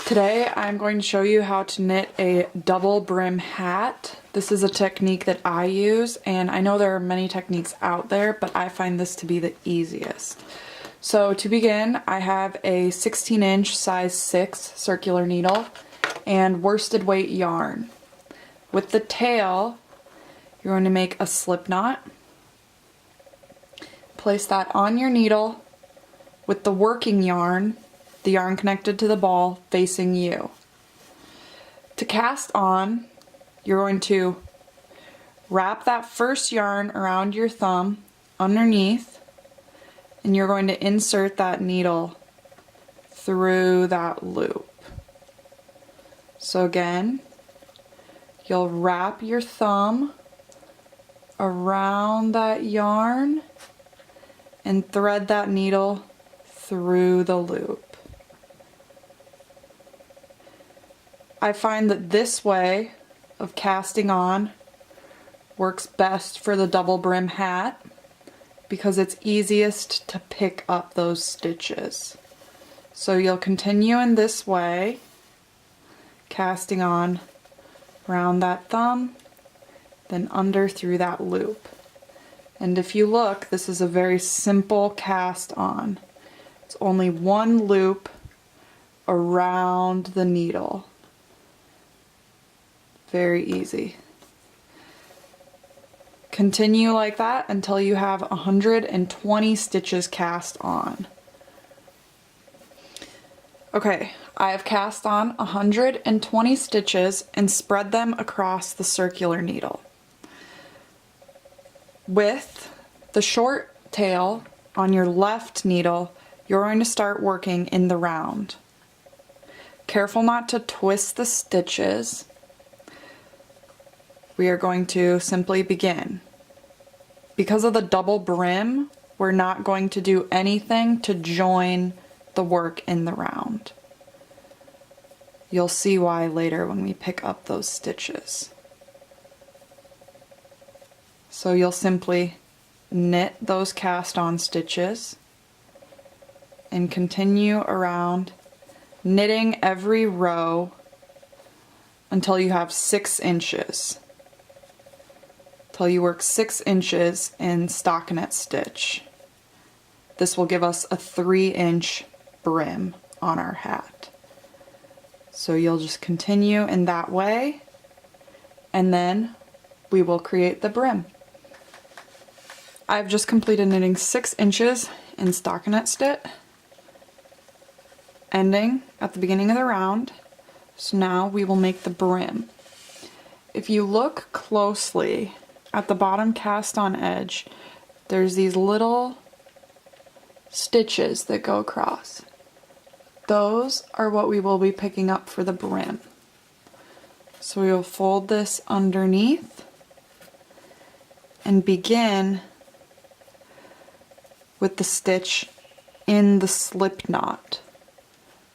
Today I'm going to show you how to knit a double brim hat. This is a technique that I use, and I know there are many techniques out there, but I find this to be the easiest. So to begin, I have a 16-inch size 6 circular needle and worsted weight yarn. With the tail, you're going to make a slip knot. Place that on your needle with the working yarn, the yarn connected to the ball, facing you. To cast on, you're going to wrap that first yarn around your thumb underneath, and you're going to insert that needle through that loop. So again, you'll wrap your thumb around that yarn and thread that needle through the loop. I find that this way of casting on works best for the double brim hat because it's easiest to pick up those stitches. So you'll continue in this way, casting on around that thumb, then under through that loop. And if you look, this is a very simple cast on. It's only one loop around the needle. Very easy. Continue like that until you have 120 stitches cast on. Okay, I have cast on 120 stitches and spread them across the circular needle. With the short tail on your left needle, you're going to start working in the round. Careful not to twist the stitches. We are going to simply begin. Because of the double brim, we're not going to do anything to join the work in the round. You'll see why later when we pick up those stitches. So you'll simply knit those cast on stitches and continue around, knitting every row until you have 6 inches. Till you work 6 inches in stockinette stitch. This will give us a 3-inch brim on our hat. So you'll just continue in that way, and then we will create the brim. I've just completed knitting 6 inches in stockinette stitch, ending at the beginning of the round. So now we will make the brim. If you look closely at the bottom cast on edge, there's these little stitches that go across. Those are what we will be picking up for the brim. So we will fold this underneath and begin with the stitch in the slip knot.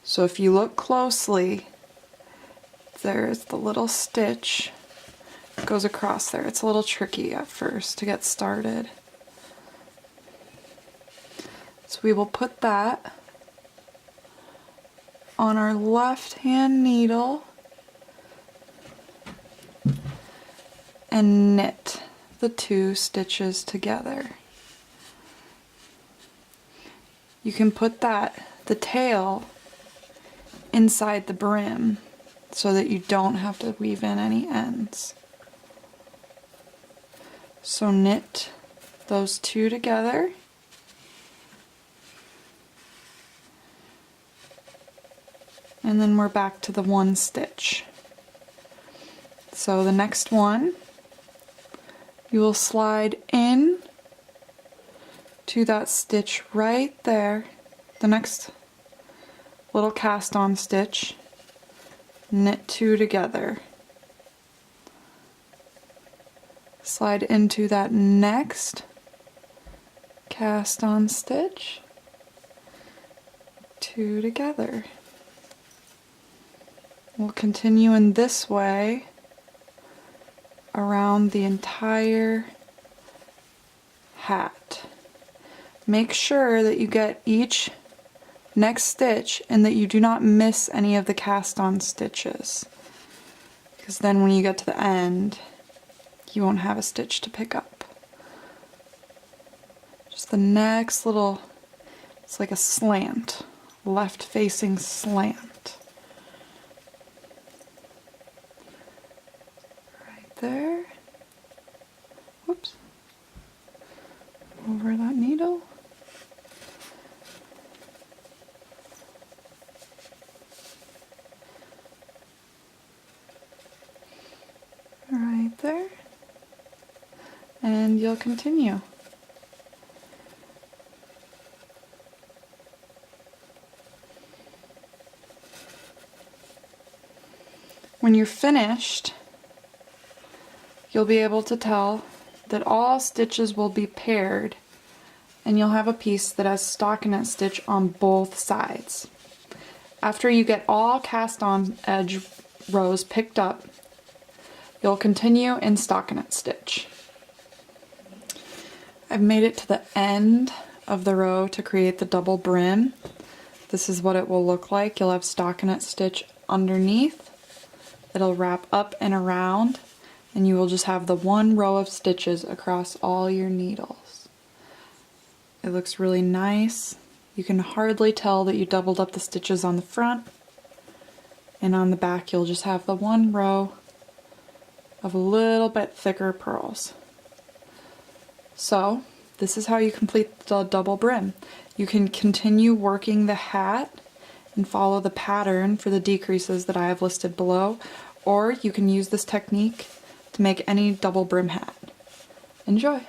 So if you look closely, there's the little stitch that goes across there. It's a little tricky at first to get started. So we will put that on our left hand needle and knit the 2 stitches together. You can put the tail inside the brim so that you don't have to weave in any ends. So knit those 2 together. And then we're back to the 1 stitch. So the next one, you will slide in to that stitch right there, the next little cast on stitch, knit 2 together. Slide into that next cast on stitch, 2 together. We'll continue in this way around the entire hat. Make sure that you get each next stitch and that you do not miss any of the cast on stitches, because then when you get to the end you won't have a stitch to pick up. Just the next little, it's like a slant, left facing slant. Right there. Whoops. Over that needle. Right there. And you'll continue. When you're finished, you'll be able to tell that all stitches will be paired, and you'll have a piece that has stockinette stitch on both sides. After you get all cast on edge rows picked up, you'll continue in stockinette stitch. I've made it to the end of the row to create the double brim. This is what it will look like. You'll have stockinette stitch underneath. It'll wrap up and around, and you will just have the one row of stitches across all your needles. It looks really nice. You can hardly tell that you doubled up the stitches on the front, and on the back you'll just have the one row of a little bit thicker pearls. So this is how you complete the double brim. You can continue working the hat and follow the pattern for the decreases that I have listed below, or you can use this technique to make any double brim hat. Enjoy!